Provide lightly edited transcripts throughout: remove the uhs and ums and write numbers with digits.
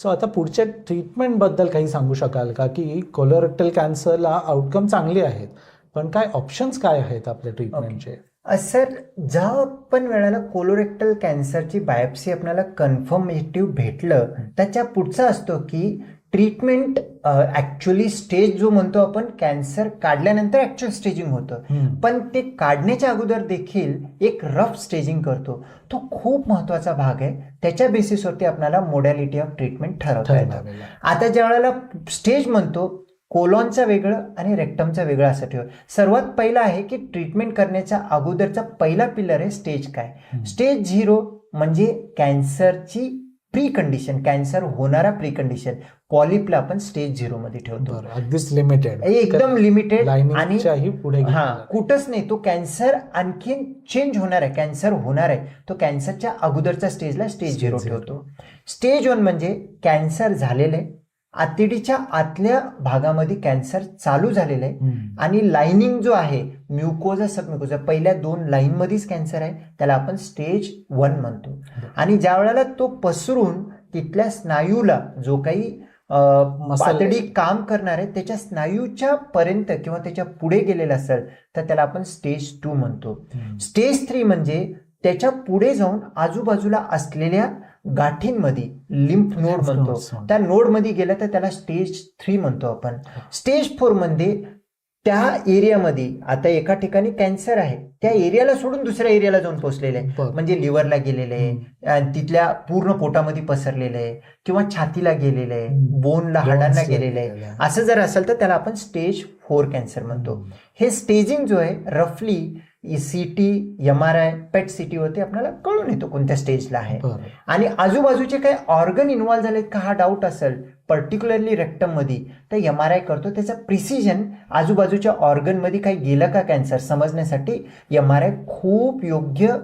So आता पुढच्या ट्रीटमेंटबद्दल काही सांगू शकाल का, की कोलोरेक्टल कॅन्सरला आउटकम चांगले आहेत, पण काय ऑप्शन्स काय आहेत आपल्या ट्रीटमेंटचे? सर, ज्या पण वेळेला कोलोरेक्टल कॅन्सरची बायोप्सी आपल्याला कन्फर्मेटिव्ह भेटलं, त्याच्या पुढचा असतो की ट्रीटमेंट ॲक्च्युली स्टेज जो म्हणतो आपण, कॅन्सर काढल्यानंतर ॲक्च्युअल स्टेजिंग होतं, पण ते काढण्याच्या अगोदर देखील एक रफ स्टेजिंग करतो. तो खूप महत्त्वाचा भाग आहे. त्याच्या बेसिसवरती आपल्याला मोडॅलिटी ऑफ ट्रीटमेंट ठरवता येतं. आता ज्या वेळेला स्टेज म्हणतो, कोलॉनचं वेगळं आणि रेक्टमचं वेगळं असं ठेव. सर्वात पहिलं आहे की ट्रीटमेंट करण्याच्या अगोदरचा पहिला पिलर आहे स्टेज काय. स्टेज 0 म्हणजे कॅन्सरची प्री कंडिशन, कॅन्सर होणारा प्री कंडिशन. पॉलिपला आपण स्टेज 0 मध्ये ठेवतो. अगदीच लिमिटेड, एकदम लिमिटेड, आणि पुढे कुठंच नाही. तो कॅन्सर आणखीन चेंज होणार आहे, कॅन्सर होणार आहे, तो कॅन्सरच्या अगोदरच्या स्टेजला स्टेज 0 ठेवतो. स्टेज 1 म्हणजे कॅन्सर झालेलं आहे, आतडीच्या आतल्या भागामध्ये कॅन्सर चालू झालेलं आहे आणि लाइनिंग जो आहे म्युकोजा सबम्युकोजा पहिल्या 2 लाईन मध्येच कॅन्सर आहे, त्याला आपण स्टेज 1 म्हणतो. आणि ज्या वेळेला तो पसरून तिथल्या स्नायूला, जो काही आतडी काम करणार आहे त्याच्या स्नायूच्या पर्यंत किंवा त्याच्या पुढे गेलेला असेल तर त्याला आपण स्टेज 2 म्हणतो. स्टेज 3 म्हणजे त्याच्या पुढे जाऊन आजूबाजूला असलेल्या गाठींमध्ये लिम्फ नोड म्हणतो, त्या नोडमध्ये गेलं तर त्याला स्टेज 3 म्हणतो आपण. स्टेज 4 मध्ये त्या एरियामध्ये, आता एका ठिकाणी कॅन्सर आहे, त्या एरियाला सोडून दुसऱ्या एरियाला जाऊन पोहोचलेलं आहे, म्हणजे लिव्हरला गेलेलं आहे, तिथल्या पूर्ण पोटामध्ये पसरलेलं आहे, किंवा छातीला गेलेलं आहे, बोनला, हाडांना गेलेलं आहे, असं जर असेल तर त्याला आपण स्टेज 4 कॅन्सर म्हणतो. हे स्टेजिंग जो आहे रफली CT, MRI, PET CT होते आपल्याला कळून येतो कोणत्या स्टेजला आहे. आणि आजूबाजूचे काही ऑर्गन इन्व्हॉल्व्ह झालेत का हा डाऊट असेल, पर्टिक्युलरली रेक्टम मध्ये, तर MRI करतो. त्याचा प्रिसिजन आजूबाजूच्या ऑर्गन मध्ये काही गेलं का कॅन्सर समजण्यासाठी MRI खूप योग्य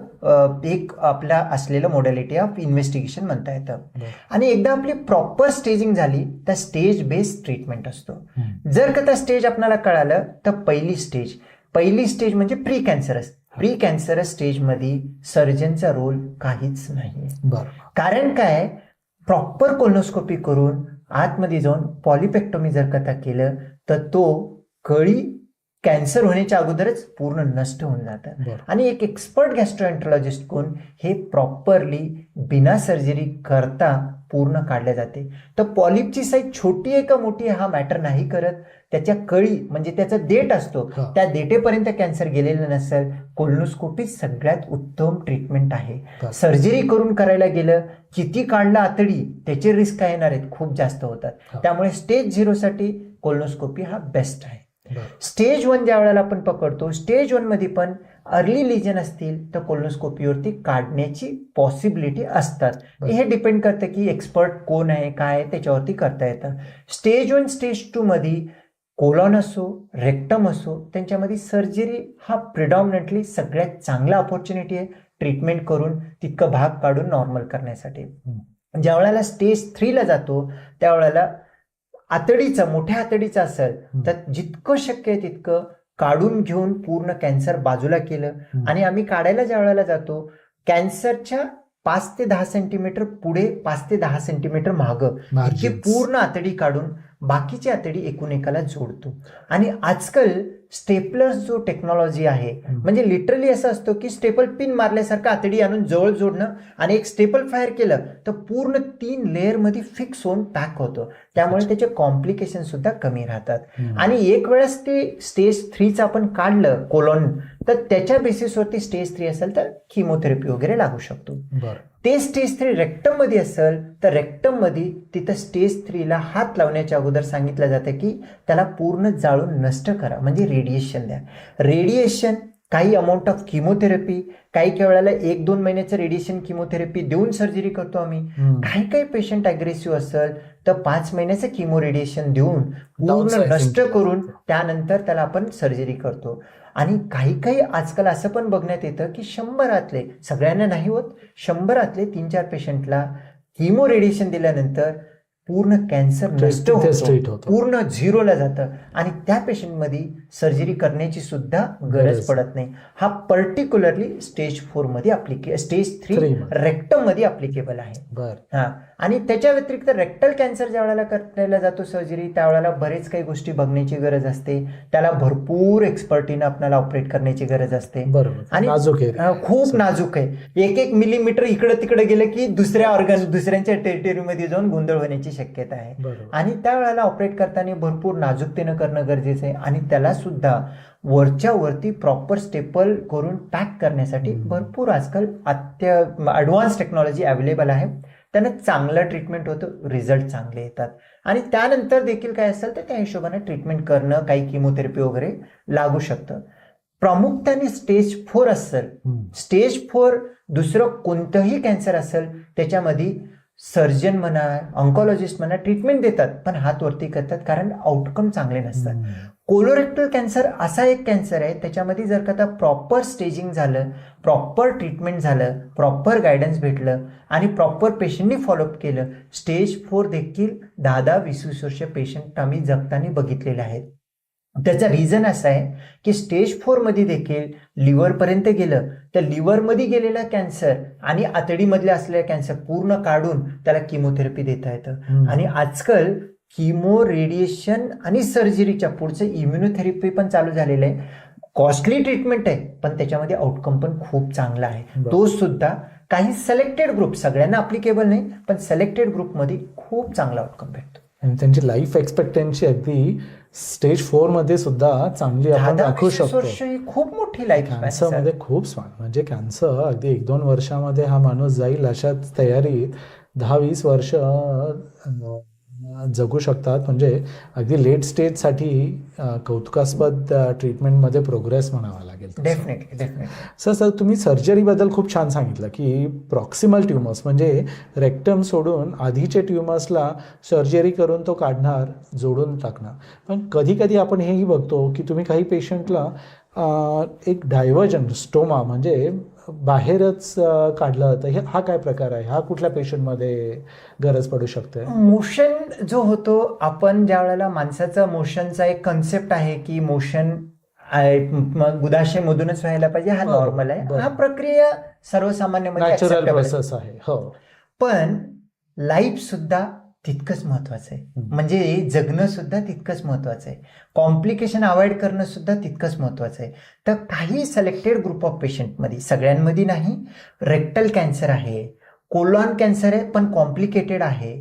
एक आपला असलेलं मॉडॅलिटी ऑफ इन्व्हेस्टिगेशन म्हणता येतं. आणि एकदा आपली प्रॉपर स्टेजिंग झाली तर स्टेज बेस्ड ट्रीटमेंट असतो. जर का त्या स्टेज आपल्याला कळालं तर पहिली स्टेज म्हणजे प्री कॅन्सरस. प्री कॅन्सरस स्टेजमध्ये सर्जनचा रोल काहीच नाही. कारण काय, प्रॉपर कोलोनोस्कोपी करून आतमध्ये जाऊन पॉलिपेक्टोमी जर का केलं तर तो कळी कॅन्सर होण्याच्या अगोदरच पूर्ण नष्ट होऊन जातं. आणि एक एक्सपर्ट गॅस्ट्रोएंटरोलॉजिस्ट कोण, हे प्रॉपरली बिना सर्जरी करता पूर्ण काढले जाते. तर पॉलिपची साईज छोटी आहे का मोठी हा मॅटर नाही करत, त्याच्या कळी म्हणजे त्याचा देठ असतो, त्या देठेपर्यंत कॅन्सर गेलेलं नसेल, कोलोनोस्कोपी सगळ्यात उत्तम ट्रीटमेंट आहे. सर्जरी करून करायला गेलं, किती काढला आतडी, त्याचे रिस्क काय येणार आहेत, खूप जास्त होतात. त्यामुळे स्टेज 0 साठी कोलोनोस्कोपी हा बेस्ट आहे. स्टेज 1 ज्या वेळेला आपण पकडतो, स्टेज 1 मध्ये पण अर्ली लिजन असतील तर कोलोनोस्कोपीवरती काढण्याची पॉसिबिलिटी असतात. हे डिपेंड करतं की एक्सपर्ट कोण आहे, काय आहे, त्याच्यावरती करता येतं. स्टेज 1 स्टेज 2 मध्ये कोलॉन असो, रेक्टम असो, त्यांच्यामध्ये सर्जरी हा प्रिडॉमिनंटली सगळ्यात चांगला ऑपॉर्च्युनिटी आहे ट्रीटमेंट करून तितकं भाग काढून नॉर्मल करण्यासाठी. ज्या वेळेला स्टेज 3 ला जातो त्यावेळेला आतडीचा, मोठ्या आतडीचा असेल तर जितकं शक्य आहे तितकं काढून घेऊन पूर्ण कॅन्सर बाजूला केलं. आणि आम्ही काढायला ज्या वेळेला जातो कॅन्सरच्या 5 ते 10 सेंटीमीटर पुढे, 5 ते 10 सेंटीमीटर मागं इतकी पूर्ण आतडी काढून बाकीची आतडी एकूण एकाला जोडतो. आणि आजकाल स्टेपलर्स जो टेक्नॉलॉजी आहे, म्हणजे लिटरली असं असतं की स्टेपल पिन मारल्यासारखं आतडी आणून जवळ जोडणं आणि एक स्टेपल फायर केलं तर पूर्ण 3 लेअर मध्ये फिक्स होऊन पॅक होतं. त्यामुळे त्याचे कॉम्प्लिकेशन सुद्धा कमी राहतात. आणि एक वेळेस ते स्टेज 3चं आपण काढलं कोलॉन, तर त्याच्या बेसिसवरती स्टेज 3 असेल तर किमोथेरपी वगैरे लागू शकतो. ते स्टेज 3 रेक्टम मध्ये असेल तर रेक्टम मध्ये तिथं स्टेज 3 ला हात लावण्याच्या अगोदर सांगितलं जातं की त्याला पूर्ण जाळून नष्ट करा, म्हणजे रेडिएशन द्या. रेडिएशन, काही अमाऊंट ऑफ किमोथेरपी, काही वेळेला 1-2 महिन्याचं रेडिएशन किमोथेरपी देऊन सर्जरी करतो आम्ही. काही पेशंट अग्रेसिव्ह असेल तर 5 महिन्याचं किमो रेडिएशन देऊन पूर्ण नष्ट करून त्यानंतर त्याला आपण सर्जरी करतो. आणि काही आजकाल असं पण बघण्यात येतं की 100 सगळ्यांना नाही होत, 100 3-4 पेशंटला किमो रेडिएशन दिल्यानंतर पूर्ण कॅन्सर नष्ट होतो, पूर्ण 0ला जातं. आणि त्या पेशंटमध्ये सर्जरी करण्याची सुद्धा गरज गरज पडत नाही. हा पर्टिक्युलरली स्टेज 4 मध्ये स्टेज 3 रेक्टम मध्ये अप्लिकेबल आहे. बरं. हा, आणि त्याच्या व्यतिरिक्त रेक्टल कॅन्सर ज्या वेळेला करायला जातो सर्जरी, त्यावेळेला बरेच काही गोष्टी बघण्याची गरज असते. त्याला भरपूर एक्सपर्टीनं आपल्याला ऑपरेट करण्याची गरज असते. बरोबर. आणि नाजूक आहे. खूप नाजूक आहे. 1-1 मिलीमीटर इकडे तिकडे गेलं की दुसऱ्यांच्या टेरिटरीमध्ये जाऊन गोंधळ होण्याची शक्यता आहे. बरोबर. आणि त्यावेळेला ऑपरेट करताना भरपूर नाजूकतेनं करणं गरजेचं आहे. आणि त्याला सुद्धा वरच्या वरती प्रॉपर स्टेपल करून पॅक करण्यासाठी भरपूर आजकाल ॲडव्हान्स टेक्नॉलॉजी अवेलेबल आहे. त्यानं चांगलं ट्रीटमेंट होतं, रिझल्ट चांगले येतात. आणि त्यानंतर देखील काय असेल तर त्या हिशोबाने ट्रीटमेंट करणं, काही किमोथेरपी वगैरे लागू शकतं. प्रामुख्याने स्टेज 4 असेल, स्टेज 4 दुसरं कोणतंही कॅन्सर असेल त्याच्यामध्ये सर्जन म्हणा, ऑन्कॉलॉजिस्ट म्हणा ट्रीटमेंट देतात, पण हात वरती करतात कारण आउटकम चांगले नसतात. कोलोरेक्टल कॅन्सर असा एक कॅन्सर आहे, त्याच्यामध्ये जर का प्रॉपर स्टेजिंग झालं, प्रॉपर ट्रीटमेंट झालं, प्रॉपर गायडन्स भेटलं आणि प्रॉपर पेशंटनी फॉलोअप केलं, स्टेज 4 देखील 10-20 वर्ष पेशंट आम्ही जगताना बघितलेले आहेत. त्याचा रिझन असा आहे की स्टेज 4 मध्ये देखील लिव्हरपर्यंत गेलं तर लिव्हरमध्ये गेलेला कॅन्सर आणि आतडीमधले असलेला कॅन्सर पूर्ण काढून त्याला किमोथेरपी देता येतं. आणि आजकाल किमो, रेडिएशन आणि सर्जरीच्या पुढचं इम्युनोथेरपी पण चालू झालेलं आहे. कॉस्टली ट्रीटमेंट आहे, पण त्याच्यामध्ये आउटकम पण खूप चांगला आहे. तो सुद्धा काही सिलेक्टेड ग्रुप, सगळ्यांना अप्लिकेबल नाही, पण सिलेक्टेड ग्रुपमध्ये खूप चांगला आउटकम भेटतो. आणि त्यांची लाईफ एक्सपेक्टन्सी अगदी स्टेज 4 मध्ये सुद्धा चांगली आपण दाखवू शकतो. खूप मोठी लाईफ कॅन्सर मध्ये खूप स्मार्ट, म्हणजे कॅन्सर अगदी 1-2 वर्षामध्ये हा माणूस जाईल अशा तयारीत 10-20 वर्ष जगू शकतात. म्हणजे अगदी लेट स्टेजसाठी कौतुकास्पद ट्रीटमेंटमध्ये प्रोग्रेस म्हणावा लागेल. डेफिनेटली. सर तुम्ही सर्जरीबद्दल खूप छान सांगितलं की प्रॉक्सिमल ट्युमर्स म्हणजे रेक्टम सोडून आधीचे ट्युमर्सला सर्जरी करून तो काढणार, जोडून टाकणार. पण कधी कधी आपण हेही बघतो की तुम्ही काही पेशंटला एक डायव्हर्जन स्टोमा म्हणजे बाहेरच काढलं तर हा काय प्रकार आहे? हा कुठल्या पेशंटमध्ये गरज पडू शकते? मोशन जो होतो, आपण ज्या वेळेला माणसाचा मोशनचा एक कन्सेप्ट आहे की मोशन गुदाशयमधूनच व्हायला पाहिजे, हा नॉर्मल आहे. हा प्रक्रिया सर्वसामान्य नॅचरल प्रोसेस आहे. हो, पण लाईफ सुद्धा तितकंच महत्वाचं आहे. म्हणजे जगणं सुद्धा तितकंच महत्वाचं आहे. कॉम्प्लिकेशन अवॉइड करणं सुद्धा तितकंच महत्वाचं आहे. तर काही सिलेक्टेड ग्रुप ऑफ पेशंटमध्ये, सगळ्यांमध्ये नाही, रेक्टल कॅन्सर आहे, कोलॉन कॅन्सर आहे पण कॉम्प्लिकेटेड आहे,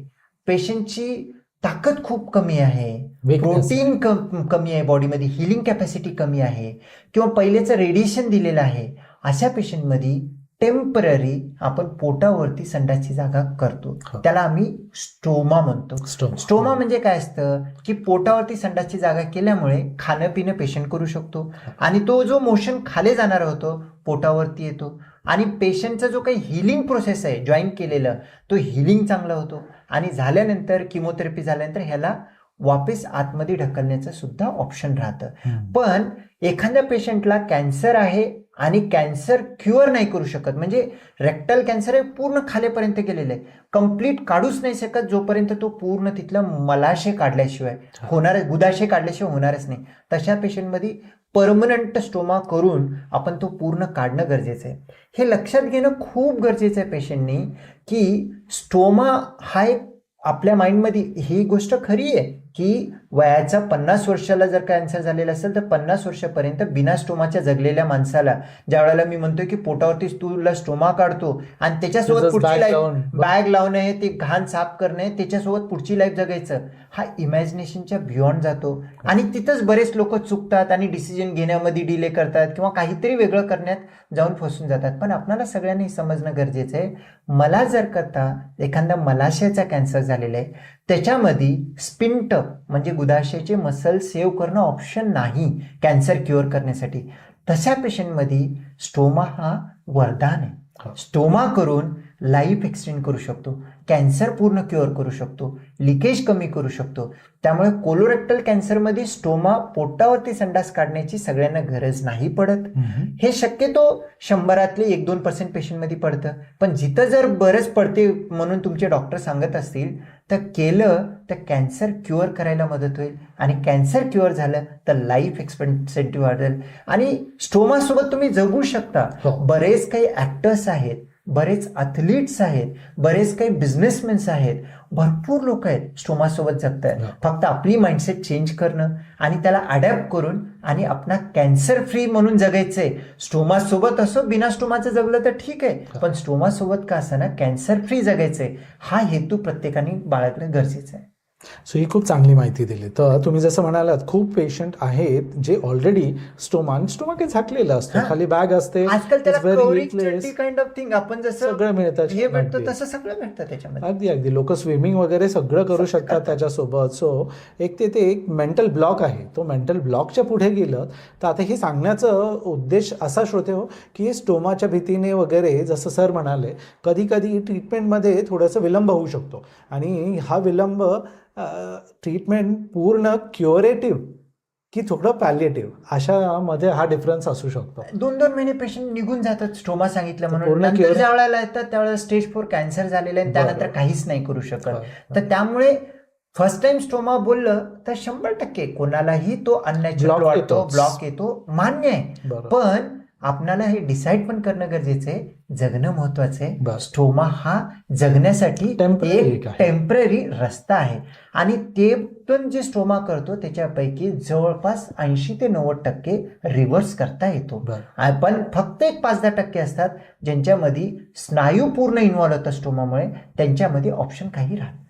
पेशंटची ताकद खूप कमी आहे, प्रोटीन कमी आहे बॉडीमध्ये, हिलिंग कॅपॅसिटी कमी आहे, किंवा पहिलेचं रेडिएशन दिलेलं आहे, अशा पेशंटमध्ये टेम्पररी आपण पोटावरती संडासची जागा करतो. त्याला आम्ही स्टोमा म्हणतो. स्टोमा म्हणजे काय असतं की पोटावरती संडासची जागा केल्यामुळे खाणं पिणं पेशंट करू शकतो आणि तो जो मोशन खाली जाणार होतो पोटावरती येतो आणि पेशंटचा जो काही हिलिंग प्रोसेस आहे जॉईन केलेलं, तो हिलिंग चांगला होतो आणि झाल्यानंतर किमोथेरपी झाल्यानंतर ह्याला वापस आतमध्ये ढकलण्याचं सुद्धा ऑप्शन राहतं. पण एखाद्या पेशंटला कॅन्सर आहे आणि कॅन्सर क्युअर नाही करू शकत, म्हणजे रेक्टल कॅन्सर हे पूर्ण खालेपर्यंत गेलेलं आहे, कम्प्लीट काढूच नाही शकत जोपर्यंत तो पूर्ण तिथलं मलाशय काढल्याशिवाय होणार, गुदाशय काढल्याशिवाय होणारच नाही. तशा पेशंटमध्ये परमनंट स्टोमा करून आपण तो पूर्ण काढणं गरजेचं आहे. हे लक्षात घेणं खूप गरजेचं आहे पेशंटनी की स्टोमा हा एक, आपल्या माइंडमध्ये ही गोष्ट खरी आहे की वयाचा 50 वर्षाला जर कॅन्सर झालेला असेल तर 50 वर्षापर्यंत बिना स्टोमाच्या जगलेल्या माणसाला, ज्या वेळेला मी म्हणतोय की पोटावरती तुला स्टोमा काढतो आणि त्याच्यासोबत पुढची लाईफ, बॅग लावणं आहे, ते घाण साफ करणं आहे, त्याच्यासोबत पुढची लाईफ जगायचं, हा इमॅजिनेशनच्या बियॉन्ड जातो आणि तिथंच बरेच लोक चुकतात आणि डिसिजन घेण्यामध्ये डिले करतात किंवा काहीतरी वेगळं करण्यात जाऊन फसून जातात. पण आपल्याला सगळ्यांनी समजणं गरजेचं आहे, मला जर करता एखादा मलाशयाचा कॅन्सर झालेला आहे, त्याच्यामध्ये स्पिंट म्हणजे गुदाशयाचे मसल सेव्ह करणं ऑप्शन नाही कॅन्सर क्युअर करण्यासाठी, तशा पेशंटमध्ये स्टोमा हा वरदान आहे. स्टोमा करून लाईफ एक्सटेंड करू शकतो, कॅन्सर पूर्ण क्युअर करू शकतो, लिकेज कमी करू शकतो. त्यामुळे कोलोरेक्टल कॅन्सरमध्ये स्टोमा पोटावरती संडास काढण्याची सगळ्यांना गरज नाही पडत. हे शक्यतो 100 1-2% पेशंटमध्ये पडतं, पण जिथं जर बरंच पडते म्हणून तुमचे डॉक्टर सांगत असतील तर केलं तर कॅन्सर क्युअर करायला मदत होईल. आणि कॅन्सर क्युअर झालं तर लाईफ एक्सपेक्टन्सी वाढेल आणि स्टोमासोबत तुम्ही जगू शकता. बरेच काही ॲक्टर्स आहेत, बरेच ॲथलीट्स आहेत, बरेच काही बिझनेसमॅन्स आहेत, भरपूर लोक आहेत स्टोमासोबत जगतायत. फक्त आपली माइंडसेट चेंज करणं आणि त्याला अडॅप्ट करून आणि आपला कॅन्सर फ्री म्हणून जगायचंय. स्टोमासोबत असो, बिना स्टोमाचं जगलं तर ठीक आहे, पण स्टोमासोबत का असं कॅन्सर फ्री जगायचंय हा हेतू प्रत्येकाने बाळगणं गरजेचं आहे. सो ही खूप चांगली माहिती दिली. तर तुम्ही जसं म्हणालात खूप पेशंट आहेत जे ऑलरेडी स्टोमा काही झाकलेलं असतं, खाली बॅग असते, आजकाल त्याला It's very covering useless. Kind of thing आपण जसं सगळं मिळतं हे भेटतं अगदी. तसं सगळं भेटतं त्याच्यामध्ये. अगदी अगदी लोक स्विमिंग वगैरे सगळं करू शकतात त्याच्यासोबत. सो ते एक मेंटल ब्लॉक आहे, तो मेंटल ब्लॉकच्या पुढे गेलं तर आता हे सांगण्याचं उद्देश असा श्रोते हो की स्टोमाच्या भीतीने वगैरे जसं सर म्हणाले कधी कधी ट्रीटमेंटमध्ये थोडंसं विलंब होऊ शकतो आणि हा विलंब ट्रीटमेंट पूर्ण क्युरेटिव्ह की थोडं पॅलिएटिव्ह अशामध्ये हा डिफरन्स असू शकतो. 2-2 महिने पेशंट निघून जातात स्टोमा सांगितलं म्हणून, पूर्ण नंतर cure- ज्या वेळेला येतात त्यावेळेला स्टेज 4 कॅन्सर झालेलं आहे, त्यानंतर काहीच नाही करू शकत. तर त्यामुळे फर्स्ट टाइम स्टोमा बोललं तर 100% कोणालाही तो अननॅचरल Block वाटतो, येतोच. ब्लॉक येतो, मान्य आहे. बरं. पण आपणाला हे डिसाईड पण करणं गरजेचं आहे, जगणं महत्वाचं आहे. बरं. स्टोमा हा जगण्यासाठी Temporary एक आहे. टेम्पररी रस्ता आहे आणि ते पण जे स्टोमा करतो त्याच्यापैकी जवळपास 80 ते 90% रिव्हर्स करता येतो. बरं. पण फक्त एक 5-10% असतात ज्यांच्यामध्ये स्नायू पूर्ण इन्व्हॉल्व होतात स्टोमामुळे, त्यांच्यामध्ये ऑप्शन काही राहत नाही.